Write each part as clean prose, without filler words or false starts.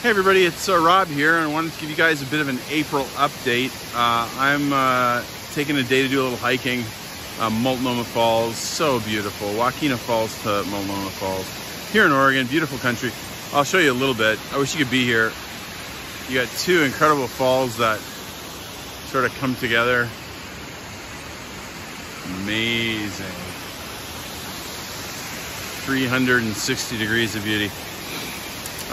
Hey everybody, it's Rob here, and I wanted to give you guys a bit of an April update. I'm taking a day to do a little hiking. Multnomah Falls, so beautiful. Waukena Falls to Multnomah Falls. Here in Oregon, beautiful country. I'll show you a little bit. I wish you could be here. You got two incredible falls that sort of come together. Amazing. 360 degrees of beauty.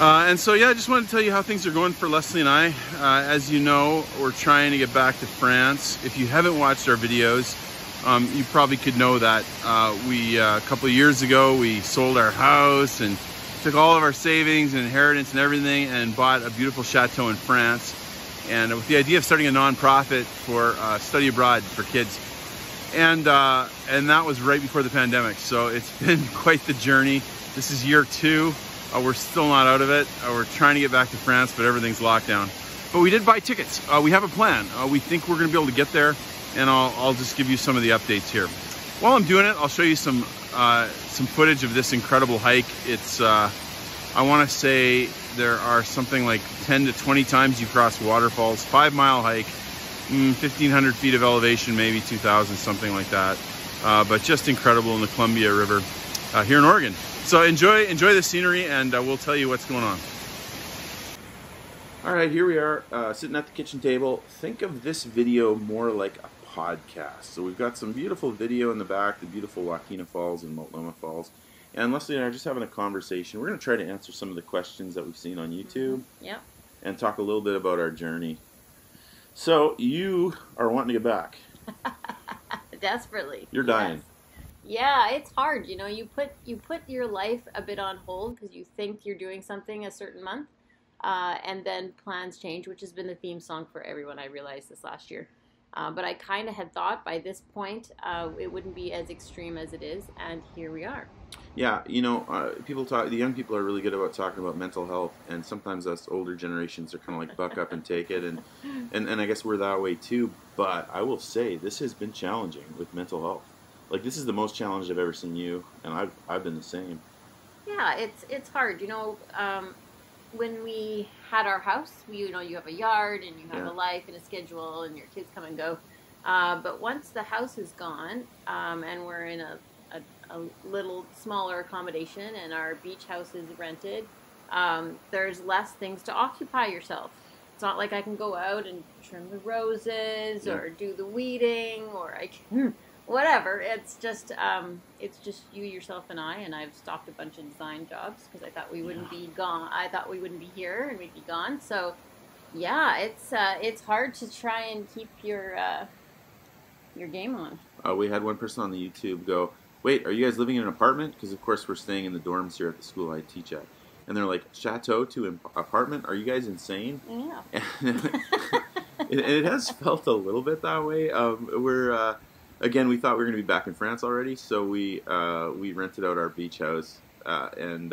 And so, yeah, I just wanted to tell you how things are going for Leslie and I. As you know, we're trying to get back to France. If you haven't watched our videos, you probably could know that a couple of years ago, we sold our house and took all of our savings and inheritance and everything and bought a beautiful chateau in France. And with the idea of starting a nonprofit for study abroad for kids. And that was right before the pandemic. So it's been quite the journey. This is year 2. We're still not out of it. We're trying to get back to France, but everything's locked down. But we did buy tickets. We have a plan. We think we're gonna be able to get there, and I'll just give you some of the updates here. While I'm doing it, I'll show you some footage of this incredible hike. It's, I wanna say there are something like 10 to 20 times you cross waterfalls, 5-mile hike, 1,500 feet of elevation, maybe 2,000, something like that. But just incredible in the Columbia River here in Oregon. So enjoy the scenery, and we'll tell you what's going on. All right, here we are sitting at the kitchen table. Think of this video more like a podcast. So we've got some beautiful video in the back, the beautiful Waukena Falls and Multnomah Falls. And Leslie and I are just having a conversation. We're going to try to answer some of the questions that we've seen on YouTube. Yep. And talk a little bit about our journey. So you are wanting to get back. Desperately. You're dying. Yes. Yeah, it's hard. You know, you put your life a bit on hold because you think you're doing something a certain month, and then plans change, which has been the theme song for everyone. I realized this last year, but I kind of had thought by this point it wouldn't be as extreme as it is, and here we are. Yeah, you know, the young people are really good about talking about mental health, and sometimes us older generations are kind of like buck up and take it, and I guess we're that way too. But I will say this has been challenging with mental health. Like, this is the most challenged I've ever seen you, and I've been the same. Yeah, it's hard. You know, when we had our house, you have a yard and you have a life and a schedule and your kids come and go. But once the house is gone, and we're in a little smaller accommodation and our beach house is rented, there's less things to occupy yourself. It's not like I can go out and trim the roses or do the weeding or I can... Whatever. It's just you, yourself, and I. And I've stopped a bunch of design jobs because I thought we wouldn't be gone. I thought we wouldn't be here and we'd be gone. So, yeah, it's hard to try and keep your game on. We had one person on the YouTube go, "Wait, are you guys living in an apartment?" Because of course we're staying in the dorms here at the school I teach at, and they're like, "Chateau to an apartment? Are you guys insane?" Yeah. And it has felt a little bit that way. Again, we thought we were going to be back in France already, so we rented out our beach house. And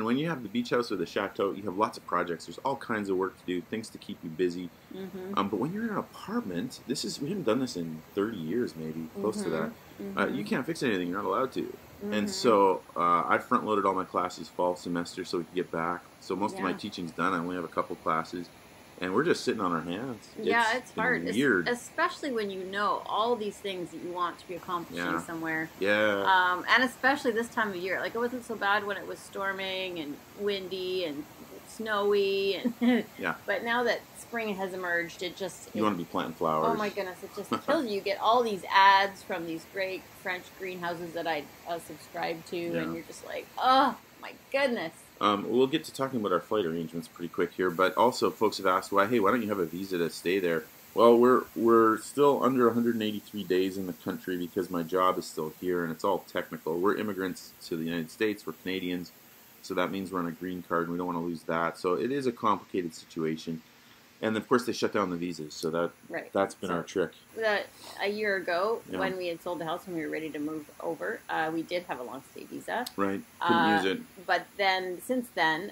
when you have the beach house or the chateau, you have lots of projects. There's all kinds of work to do, things to keep you busy. Mm-hmm. But when you're in an apartment, we haven't done this in 30 years, maybe close to that. You can't fix anything. You're not allowed to. And so I front-loaded all my classes fall semester so we could get back. So most of my teaching's done. I only have a couple classes. And we're just sitting on our hands. Yeah, it's hard. Weird. Especially when you know all these things that you want to be accomplishing somewhere. Yeah. And especially this time of year. Like, it wasn't so bad when it was storming and windy and snowy. And But now that spring has emerged, you want to be planting flowers. Oh my goodness, it just kills you. You get all these ads from these great French greenhouses that I subscribe to, and you're just like, oh my goodness. We'll get to talking about our flight arrangements pretty quick here, but also folks have asked, why don't you have a visa to stay there? Well, we're still under 183 days in the country because my job is still here, and it's all technical. We're immigrants to the United States. We're Canadians, so that means we're on a green card, and we don't want to lose that. So it is a complicated situation. And of course, they shut down the visas, so that's been our trick. A year ago, when we had sold the house and we were ready to move over, we did have a long stay visa. Right, couldn't use it. But then, since then,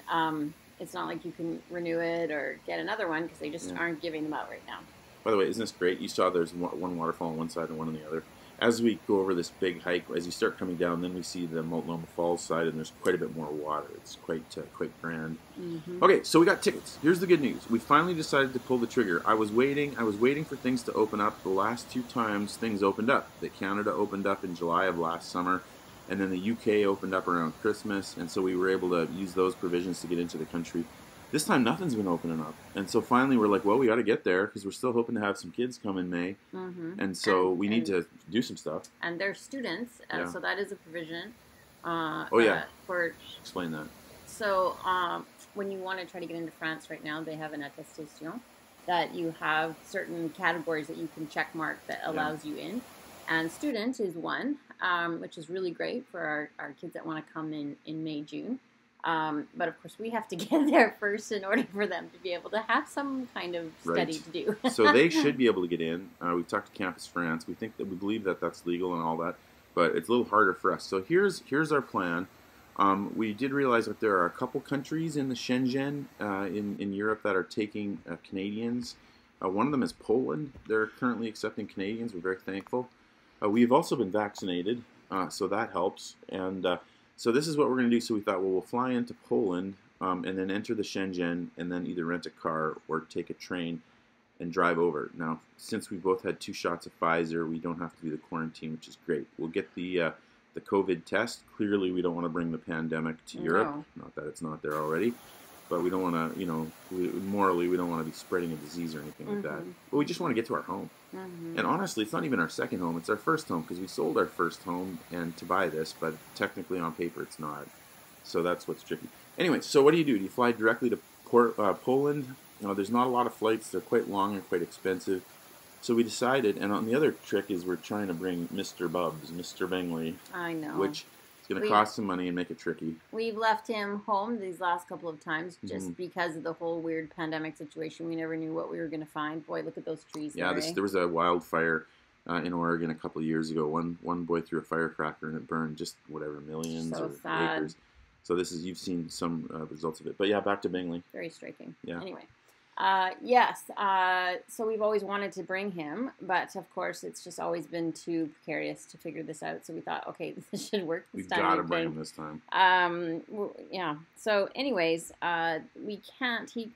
it's not like you can renew it or get another one because they just aren't giving them out right now. By the way, isn't this great? You saw there's one waterfall on one side and one on the other. as we go over this big hike, as you start coming down, then we see the Multnomah Falls side, and there's quite a bit more water. It's quite grand. Okay, so we got tickets. Here's the good news. We finally decided to pull the trigger. I was waiting for things to open up. The last 2 times things opened up. Canada opened up in July of last summer, and then the UK opened up around Christmas, and so we were able to use those provisions to get into the country. This time, nothing's been opening up. And so finally, we're like, well, we got to get there because we're still hoping to have some kids come in May. And so we need to do some stuff. And they're students, so that is a provision. For explain that. So when you want to try to get into France right now, they have an attestation that you have certain categories that you can check mark that allows you in. And student is one, which is really great for our kids that want to come in May, June. But of course, we have to get there first in order for them to be able to have some kind of study to do. So they should be able to get in. We've talked to Campus France. We believe that that's legal and all that, but it's a little harder for us. So here's our plan. We did realize that there are a couple countries in the Schengen in Europe that are taking Canadians. One of them is Poland. They're currently accepting Canadians. We're very thankful. We've also been vaccinated, so that helps. And so this is what we're going to do. So we thought, well, we'll fly into Poland and then enter the Schengen and then either rent a car or take a train and drive over. Now, since we both had 2 shots of Pfizer, we don't have to do the quarantine, which is great. We'll get the COVID test. Clearly, we don't want to bring the pandemic to Europe. Not that it's not there already. But we don't want to, morally, we don't want to be spreading a disease or anything like that. But we just want to get to our home. And honestly, it's not even our second home. It's our first home because we sold our first home and to buy this, but technically on paper it's not. So that's what's tricky. Anyway, so what do? Do you fly directly to Poland? There's not a lot of flights. They're quite long and quite expensive. So we decided, and on the other trick is we're trying to bring Mr. Bubs, Mr. Bingley. I know. Which is going to cost some money and make it tricky. We've left him home these last couple of times just because of the whole weird pandemic situation. We never knew what we were going to find. Boy, look at those trees. Yeah, there was a wildfire in Oregon a couple of years ago. One boy threw a firecracker and it burned just millions of acres. So you've seen some results of it. But yeah, back to Bingley. Very striking. Yeah. Anyway. Yes, so we've always wanted to bring him, but of course it's just always been too precarious to figure this out. So we thought, okay, this should work this time. We've got to bring him this time. Yeah. So anyways, we can't. He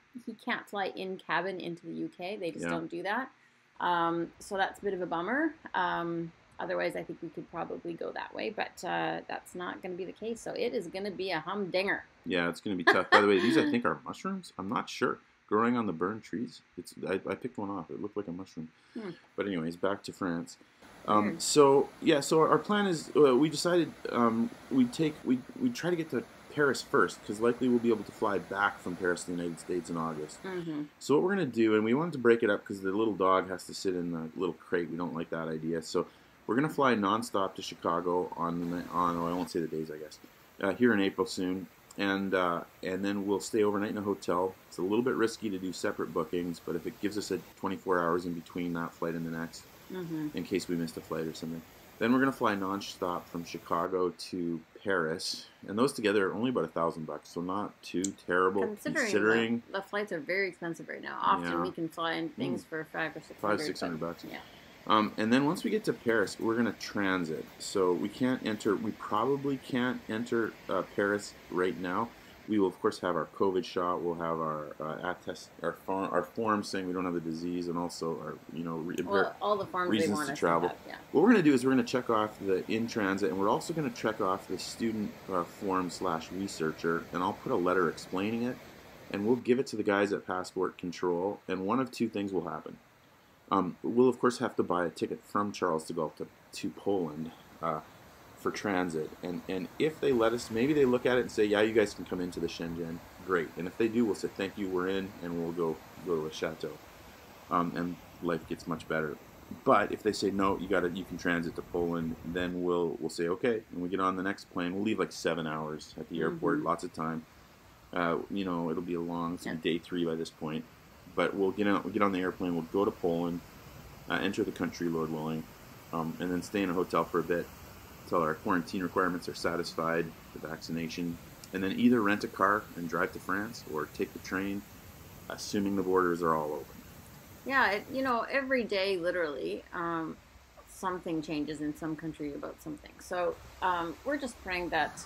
can't fly in cabin into the UK. They just don't do that. So that's a bit of a bummer. Otherwise, I think we could probably go that way, but that's not going to be the case. So it is going to be a humdinger. Yeah, it's going to be tough. By the way, these I think are mushrooms. I'm not sure. Growing on the burned trees. I picked one off. It looked like a mushroom. But anyways, back to France. So our plan is we decided we'd try to get to Paris first because likely we'll be able to fly back from Paris to the United States in August. So what we're going to do, and we wanted to break it up because the little dog has to sit in the little crate. We don't like that idea. So we're going to fly nonstop to Chicago on I won't say the days, I guess, here in April soon. And then we'll stay overnight in a hotel. It's a little bit risky to do separate bookings, but if it gives us 24 hours in between that flight and the next, in case we missed a flight or something. Then we're going to fly non-stop from Chicago to Paris, and those together are only about $1,000, so not too terrible. Considering the flights are very expensive right now. Often we can fly in things for $500 or $600. $600. Yeah. And then once we get to Paris, we're going to transit. So we probably can't enter Paris right now. We will, of course, have our COVID shot. We'll have our forms saying we don't have the disease, and also our all the forms reasons they want to us travel. To have, yeah. What we're going to do is we're going to check off the in transit, and we're also going to check off the student form/researcher, and I'll put a letter explaining it, and we'll give it to the guys at Passport Control, and one of 2 things will happen. We'll, of course, have to buy a ticket from Charles de Gaulle to Poland for transit. And if they let us, maybe they look at it and say, yeah, you guys can come into the Schengen. Great. And if they do, we'll say, thank you, we're in, and we'll go to a Chateau. And life gets much better. But if they say, no, you can transit to Poland, then we'll say, okay. And we get on the next plane. We'll leave like 7 hours at the airport, lots of time. It'll be it's day 3 by this point. But we'll get on the airplane, we'll go to Poland, enter the country, Lord willing, and then stay in a hotel for a bit until our quarantine requirements are satisfied, the vaccination, and then either rent a car and drive to France or take the train, assuming the borders are all open. Yeah, every day, literally, something changes in some country about something. So we're just praying that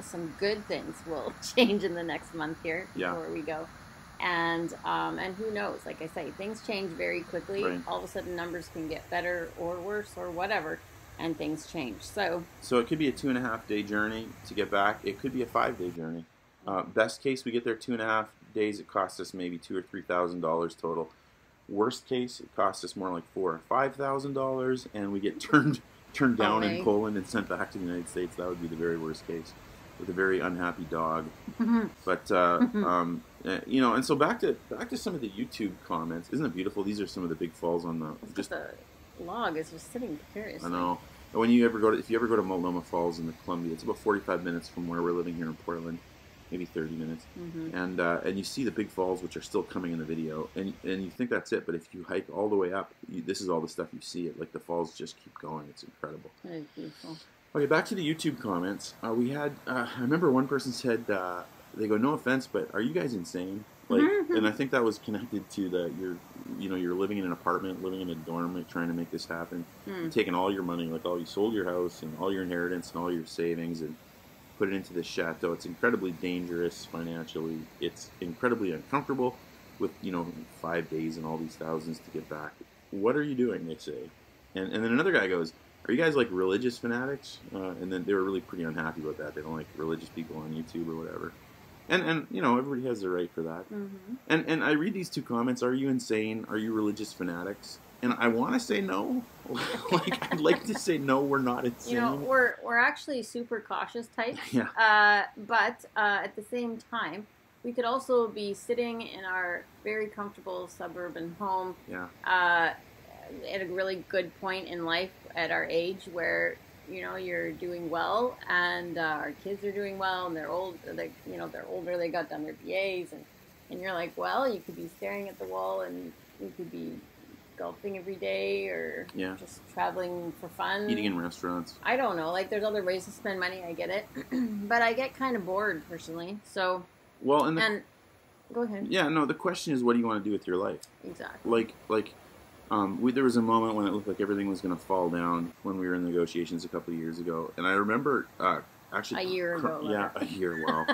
some good things will change in the next month here before we go. And who knows? Like I say, things change very quickly. Right. All of a sudden, numbers can get better or worse or whatever, and things change. So it could be a 2.5-day journey to get back. It could be a 5-day journey. Best case, we get there 2.5 days. It costs us maybe $2,000 or $3,000 total. Worst case, it costs us more like $4,000 or $5,000, and we get turned down in Poland and sent back to the United States. That would be the very worst case, with a very unhappy dog. But you know, and so back to some of the YouTube comments. Isn't it beautiful? These are some of the big falls on the the log is just sitting precariously. I know. When you ever if you ever go to Multnomah Falls in the Columbia, it's about 45 minutes from where we're living here in Portland, maybe 30 minutes. And you see the big falls, which are still coming in the video, and you think that's it, but if you hike all the way up, this is all the stuff you see. Like the falls just keep going. It's incredible. That is beautiful. Okay, back to the YouTube comments. We had I remember one person said they go, "No offense, but are you guys insane?" Like, and I think that was connected to you're living in an apartment, living in a dorm, like, trying to make this happen, taking all your money, like you sold your house and all your inheritance and all your savings and put it into this chateau. It's incredibly dangerous financially. It's incredibly uncomfortable with 5 days and all these thousands to get back. What are you doing? They say, and then another guy goes, "Are you guys like religious fanatics?" And then they were really pretty unhappy about that. They don't like religious people on YouTube or whatever. And everybody has the right for that. And I read these two comments. Are you insane? Are you religious fanatics? And I want to say no. Like, I'd like to say no, we're not insane. We're actually super cautious types. Yeah. But at the same time, we could also be sitting in our very comfortable suburban home. Yeah. At a really good point in life at our age where you're doing well, and our kids are doing well, and they're old. They're older. They got done their BAs, and you're like, well, you could be staring at the wall, and you could be golfing every day, or just traveling for fun, eating in restaurants. I don't know. Like, there's other ways to spend money. I get it, but I get kind of bored personally. So and go ahead. Yeah, no. The question is, what do you want to do with your life? Exactly. There was a moment when it looked like everything was going to fall down when we were in negotiations a couple of years ago, and I remember actually a year ago. Yeah, a year. Wow,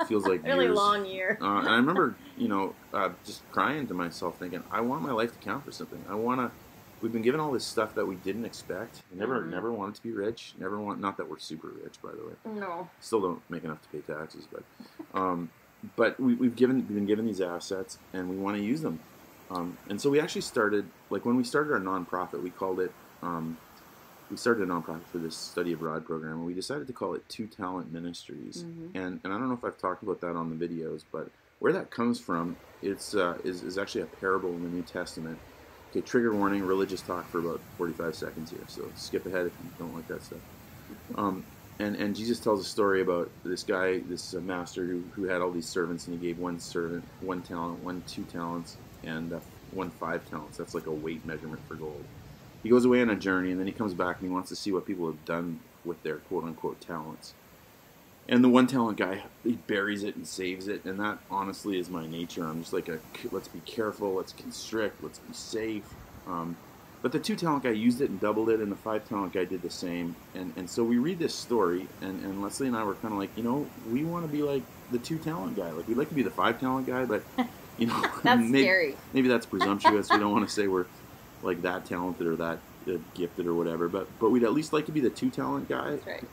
feels like really years. Long year. And I remember, just crying to myself, thinking, I want my life to count for something. We've been given all this stuff that we didn't expect. Never wanted to be rich. Not that we're super rich, by the way. No. Still don't make enough to pay taxes, but we've been given these assets, and we want to use them. And so we actually started, when we started our nonprofit, we called it, we started a nonprofit for this study abroad program, and we decided to call it Talent Ministries. And I don't know if I've talked about that on the videos, but where that comes from, is actually a parable in the New Testament. Okay, trigger warning, religious talk for about 45 seconds here, so skip ahead if you don't like that stuff. And Jesus tells a story about this guy, this master who had all these servants, and he gave one servant 1 talent, one 2 talents, and 1 5 talents. That's like a weight measurement for gold. He goes away on a journey, and then he comes back and he wants to see what people have done with their quote-unquote talents. And the 1 talent guy, he buries it and saves it, and that honestly is my nature. I'm just like, let's be careful, let's constrict, let's be safe. But the 2 talent guy used it and doubled it, and the 5 talent guy did the same. And so we read this story, and Leslie and I were kind of like, we want to be like the 2 talent guy. Like, we'd like to be the 5 talent guy, but that's scary. Maybe that's presumptuous. We don't want to say we're like that talented or that gifted or whatever. But we'd at least like to be the 2 talent guy. That's right.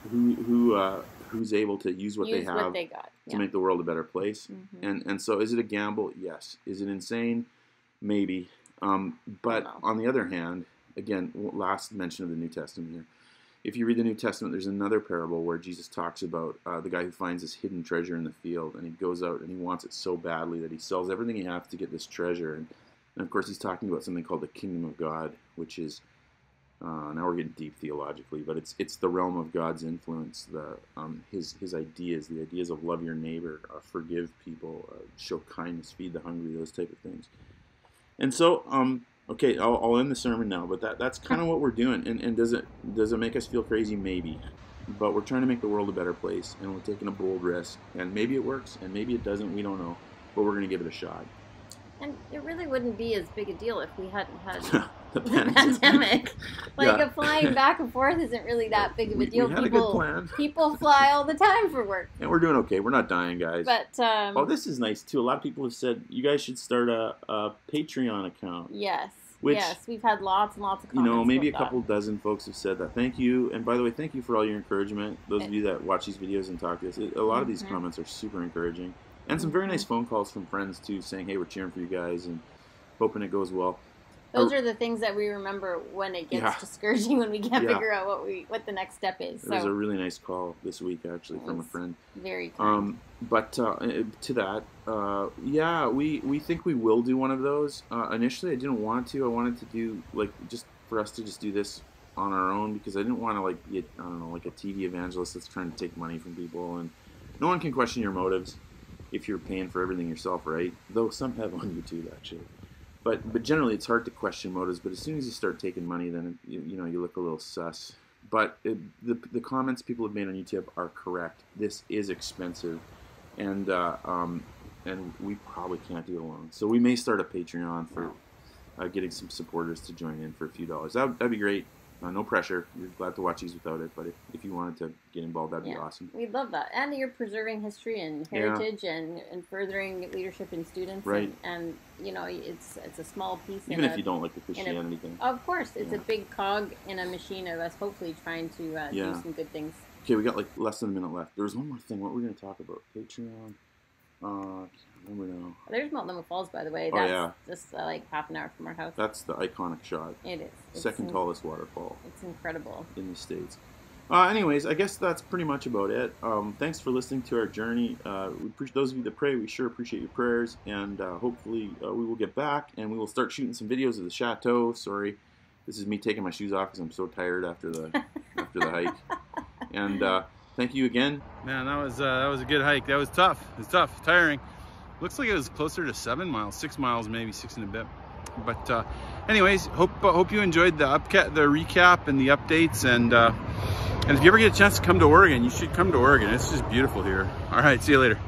Who's able to use what they have to make the world a better place. And so, is it a gamble? Yes. Is it insane? Maybe. But on the other hand, again, last mention of the New Testament here. If you read the New Testament, there's another parable where Jesus talks about the guy who finds this hidden treasure in the field, and he goes out and he wants it so badly that he sells everything he has to get this treasure. And of course, he's talking about something called the kingdom of God, which is, now we're getting deep theologically, but it's the realm of God's influence, his ideas, the ideas of love your neighbor, forgive people, show kindness, feed the hungry, those type of things. And so, okay, I'll end the sermon now, but that's kind of what we're doing. And does it make us feel crazy? Maybe. But we're trying to make the world a better place, and we're taking a bold risk. And maybe it works, and maybe it doesn't. We don't know. But we're going to give it a shot. And it really wouldn't be as big a deal if we hadn't had the pandemic. Like Yeah. flying back and forth isn't really that big of a deal. We had a good plan. People fly all the time for work. And we're doing okay. We're not dying, guys. But oh, this is nice too. A lot of people have said you guys should start a Patreon account. Yes. Which, yes, we've had lots and lots of comments. You know, maybe a about couple dozen folks have said that. Thank you. And by the way, thank you for all your encouragement. Those of you that watch these videos and talk to us. A lot of these comments are super encouraging. And some very nice phone calls from friends too, saying, hey, we're cheering for you guys and hoping it goes well. Those are the things that we remember when it gets discouraging, when we can't figure out what the next step is. There was a really nice call this week, actually, from a friend. Very kind. But to that, yeah, we think we will do one of those. Initially, I didn't want to. I wanted to do, like, just for us to just do this on our own, because I didn't want to, like, be, I don't know, like a TV evangelist that's trying to take money from people. And no one can question your motives if you're paying for everything yourself, right? Though some have on YouTube, actually. But generally, it's hard to question motives. But as soon as you start taking money, then you know, you look a little sus. But the comments people have made on YouTube are correct. This is expensive, and we probably can't do it alone. So we may start a Patreon for getting some supporters to join in for a few dollars. That'd be great. No pressure. You're glad to watch these without it, but if you wanted to get involved, that'd be awesome. We'd love that. And you're preserving history and heritage and furthering leadership in students. Right. And you know, it's a small piece. Even if you don't like the Christianity thing. Of course. It's a big cog in a machine of us hopefully trying to do some good things. Okay, we got like less than a minute left. There was one more thing. What were we going to talk about? Patreon? I can't remember now. There's Multnomah Falls, by the way. That's just like half an hour from our house. That's the iconic shot. It is. It's second tallest waterfall. It's incredible. In the States. Anyways, I guess that's pretty much about it. Thanks for listening to our journey. We appreciate those of you that pray. We sure appreciate your prayers. And hopefully we will get back and we will start shooting some videos of the Chateau. Sorry, this is me taking my shoes off because I'm so tired after the hike. And thank you again. Man, that was a good hike. That was tough. It was tough, tiring. Looks like it was closer to 7 miles, 6 miles, maybe 6 and a bit. But anyways, hope you enjoyed the recap and the updates. And if you ever get a chance to come to Oregon, you should come to Oregon. It's just beautiful here. All right, see you later.